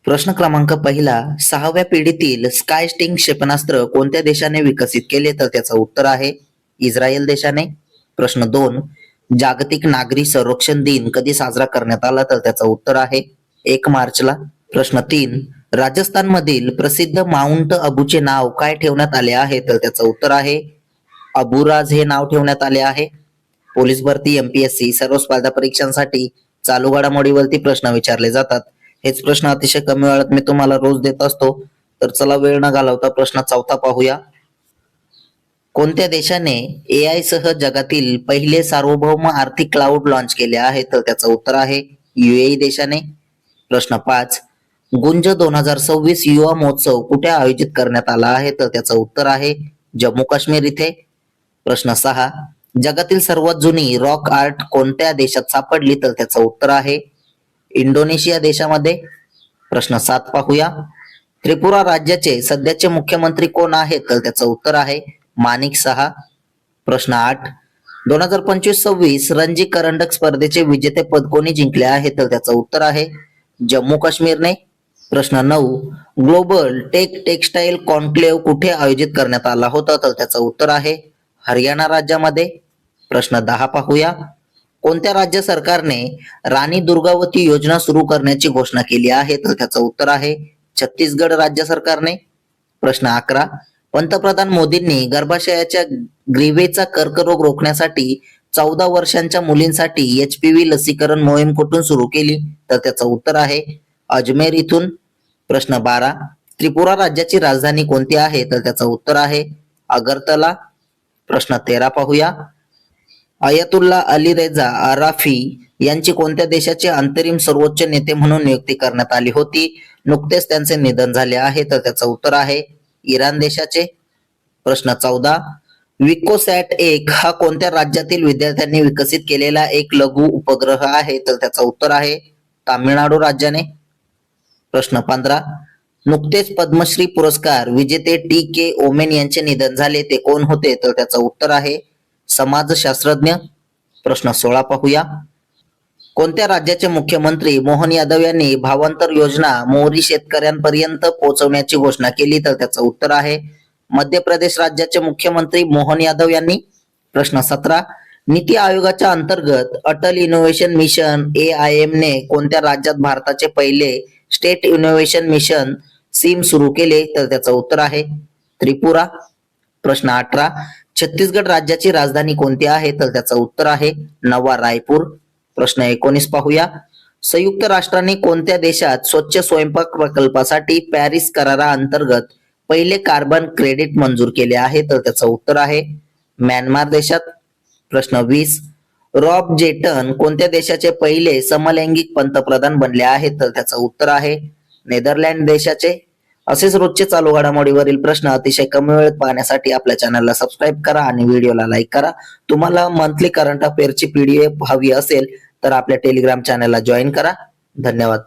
प्रश्न क्रमांक पहिला, 6व्या पिढीतील स्कायस्टिंग क्षेपणास्त्र कोणत्या देशाने विकसित केले? तर त्याचं उत्तर आहे इस्रायल देशाने. प्रश्न 2, जागतिक नागरी संरक्षण दिन कधी साजरा करण्यात आला? तर त्याचं उत्तर आहे 1 मार्चला. प्रश्न 3, राजस्थानमधील प्रसिद्ध माउंट अबूचे नाव काय ठेवण्यात आले आहे? तर त्याचं उत्तर आहे अबुराज हे नाव ठेवण्यात आले आहे. पोलीस भरती, एमपीएससी सर्व स्पर्धा परीक्षांसाठी चालू घडामोडीवरती प्रश्न विचारले जातात. हेच प्रश्न अतिशय कमी वेळात मी तुम्हाला रोज देत असतो. तर चला वेळ न घालवता प्रश्न चौथा पाहूया. कोणत्या देशाने एआय सह जगातील पहिले सार्वभौम आर्थिक क्लाउड लॉन्च केले आहे? तर त्याचं उत्तर आहे युएई देशाने. प्रश्न 5, गुंज 2026 युवा महोत्सव कुठे आयोजित करण्यात आला आहे? तर त्याचं उत्तर आहे जम्मू काश्मीर इथे. प्रश्न 6, जगातील सर्वात जुनी रॉक आर्ट कोणत्या देशात सापडली? तर त्याचं उत्तर आहे इंडोनेशिया देशामध्ये. प्रश्न 7 पाहूया. त्रिपुरा राज्याचे सध्याचे मुख्यमंत्री कोण आहेत? तर त्याचं उत्तर आहे माणिक सहा. प्रश्न 8, 2025-26 रणजी करंडक स्पर्धेचे विजेतेपद कोणी जिंकले आहे? तर त्याचं उत्तर आहे जम्मू काश्मीरने. प्रश्न 9, ग्लोबल टेक्सटाईल कॉन्क्लेव्ह कुठे आयोजित करण्यात आला होता? तर त्याचं उत्तर आहे हरियाणा राज्यामध्ये. प्रश्न 10 पाहूया. कोणत्या राज्य सरकारने राणी दुर्गावती योजना सुरू करण्याची घोषणा केली आहे? तर त्याचं उत्तर आहे छत्तीसगड राज्य सरकारने. प्रश्न 11, पंतप्रधान मोदींनी गर्भाशयाच्या ग्रीवेचा कर्करोग रोखण्यासाठी 14 वर्षांच्या मुलींसाठी एचपीव्ही लसीकरण मोहीम कुठून सुरू केली? तर त्याचं उत्तर आहे अजमेर इथून. प्रश्न 12, त्रिपुरा राज्याची राजधानी कोणती आहे? तर त्याचं उत्तर आहे अगरतला. प्रश्न 13 पाहूया. अयतुल्ला अली रेजा अराफी यांची कोणत्या देशाचे अंतरिम सर्वोच्च नेते म्हणून नियुक्ती करण्यात आली होती? नुकतेच त्यांचे निधन झाले आहे. तर त्याचं उत्तर आहे इराण देशाचे. प्रश्न 14, विकोसॅट 1 हा कोणत्या राज्यातील विद्यार्थ्यांनी विकसित केलेला एक लघु उपग्रह आहे? तर त्याचं उत्तर आहे तामिळनाडू राज्याने. प्रश्न 15, नुकतेच पद्मश्री पुरस्कार विजेते टी.के. ओमेन यांचे निधन झाले, ते कोण होते? तर त्याचं उत्तर आहे समाजशास्त्रज्ञ. प्रश्न 16 पाहूया. कोणत्या राज्याचे मुख्यमंत्री मोहन यादव यांनी भावांतर योजना मोहरी शेतकऱ्यांपर्यंत पोहोचवण्याची घोषणा केली? तर त्याचं उत्तर आहे मध्य प्रदेश राज्याचे मुख्यमंत्री मोहन यादव यांनी. प्रश्न 17, नीती आयोगाच्या अंतर्गत अटल इनोव्हेशन मिशन AIM ने कोणत्या राज्यात भारताचे पहिले स्टेट इनोव्हेशन मिशन सिम सुरू केले? तर त्याचं उत्तर आहे त्रिपुरा. प्रश्न 18, छत्तीसगड राज्याची राजधानी कोणती आहे? तर त्याचं उत्तर आहे नवा रायपूर. प्रश्न 19 पाहूया. संयुक्त राष्ट्रांनी कोणत्या देशात स्वच्छ स्वयंपाक प्रकल्पासाठी पॅरिस करारा अंतर्गत पहिले कार्बन क्रेडिट मंजूर केले आहे? तर त्याचं उत्तर आहे म्यानमार देशात. प्रश्न 20, रॉब जेटन कोणत्या देशाचे पहिले समलैंगिक पंतप्रधान बनले आहेत? तर त्याचं उत्तर आहे नेदरलँड देशाचे. असेच रोजचे चालू घडामोडीवरील प्रश्न अतिशय कमी वेळेत पाहण्यासाठी आपल्या चॅनलला सबस्क्राईब करा आणि व्हिडिओला लाईक करा. तुम्हाला मंथली करंट अफेअरची PDF हवी असेल तर आपल्या टेलिग्राम चॅनलला जॉईन करा. धन्यवाद.